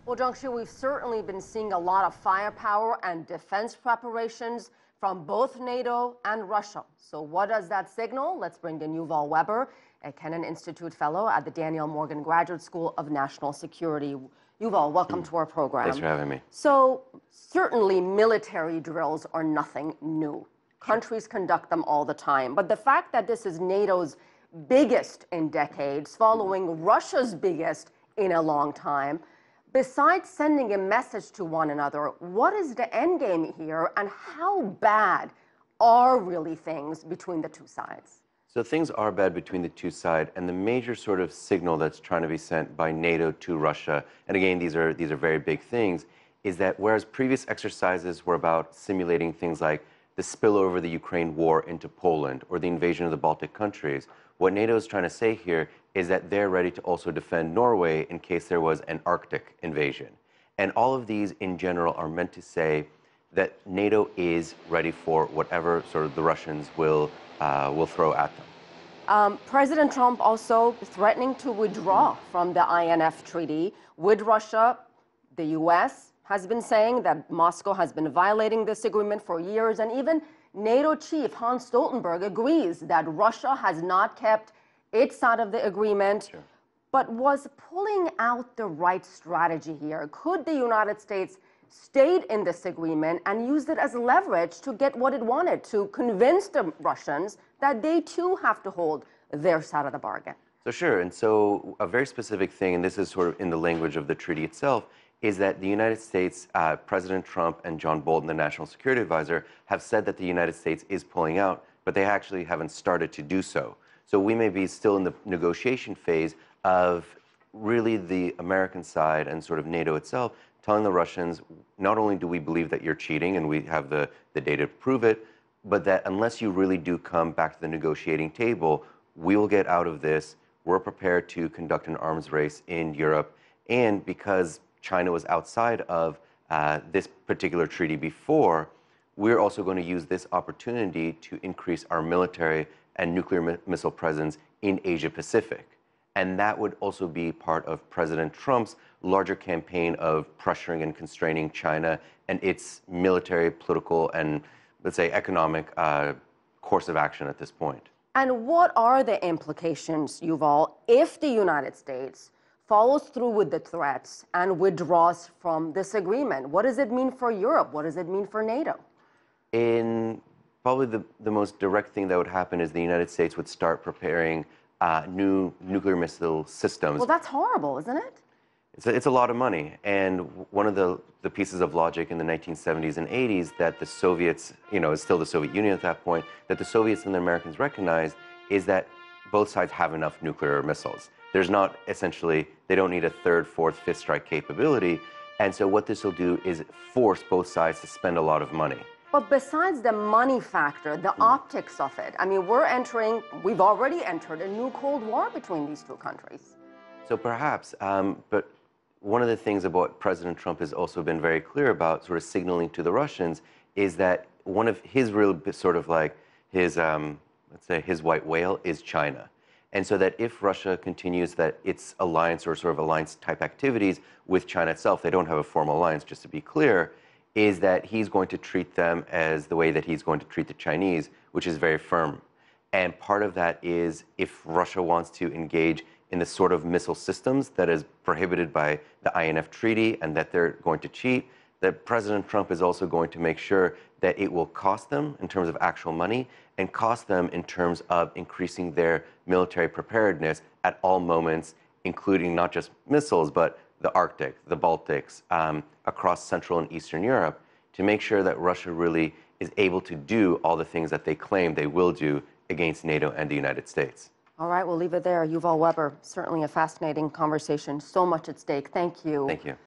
Well, Jiangxi, we've certainly been seeing a lot of firepower and defense preparations from both NATO and Russia. So what does that signal? Let's bring in Yuval Weber, a Kennan Institute Fellow at the Daniel Morgan Graduate School of National Security. Yuval, welcome to our program. Thanks for having me. So certainly military drills are nothing new. Countries conduct them all the time. But the fact that this is NATO's biggest in decades, following Russia's biggest in a long time, besides sending a message to one another, what is the end game here, and how bad are really things between the two sides? So things are bad between the two sides, and the major sort of signal that's trying to be sent by NATO to Russia, and again, these are very big things, is that whereas previous exercises were about simulating things like the spillover of the Ukraine war into Poland or the invasion of the Baltic countries, what NATO is trying to say here is that they're ready to also defend Norway in case there was an Arctic invasion. And all of these in general are meant to say that NATO is ready for whatever sort of the Russians will throw at them. President Trump also threatening to withdraw from the INF treaty with Russia. The U.S. has been saying that Moscow has been violating this agreement for years, and even NATO chief Hans Stoltenberg agrees that Russia has not kept its side of the agreement. Sure. But was pulling out the right strategy here? Could the United States stayed in this agreement and used it as leverage to get what it wanted, to convince the Russians that they too have to hold their side of the bargain? So sure, and so a very specific thing, and this is sort of in the language of the treaty itself, is that the United States, President Trump and John Bolton, the National Security Advisor, have said that the United States is pulling out, but they actually haven't started to do so. So we may be still in the negotiation phase of really the American side and sort of NATO itself telling the Russians, not only do we believe that you're cheating and we have the data to prove it, but that unless you really do come back to the negotiating table, we will get out of this. We're prepared to conduct an arms race in Europe. And because China was outside of this particular treaty before, we're also going to use this opportunity to increase our military and nuclear missile presence in Asia Pacific. And that would also be part of President Trump's larger campaign of pressuring and constraining China and its military, political, and let's say economic course of action at this point. And what are the implications, Yuval, if the United States follows through with the threats and withdraws from this agreement? What does it mean for Europe? What does it mean for NATO? In probably the most direct thing that would happen is the United States would start preparing new nuclear missile systems. Well, that's horrible, isn't it? It's a lot of money. And one of the pieces of logic in the 1970s and 80s that the Soviets, it's still the Soviet Union at that point, that the Soviets and the Americans recognized is that both sides have enough nuclear missiles. There's not essentially, they don't need a third, fourth, fifth strike capability. And so what this will do is force both sides to spend a lot of money. But besides the money factor, the optics of it, I mean, we've already entered a new Cold War between these two countries. So perhaps, but one of the things about President Trump has also been very clear about sort of signaling to the Russians is that one of his real sort of like his, let's say his white whale is China. And so that if Russia continues that its alliance or sort of alliance type activities with China itself, they don't have a formal alliance, just to be clear, is that he's going to treat them as the way that he's going to treat the Chinese, which is very firm. And part of that is if Russia wants to engage in the sort of missile systems that is prohibited by the INF treaty and that they're going to cheat, that President Trump is also going to make sure that it will cost them in terms of actual money and cost them in terms of increasing their military preparedness at all moments, including not just missiles, but the Arctic, the Baltics, across Central and Eastern Europe, to make sure that Russia really is able to do all the things that they claim they will do against NATO and the United States. All right, we'll leave it there. Yuval Weber, certainly a fascinating conversation. So much at stake. Thank you. Thank you.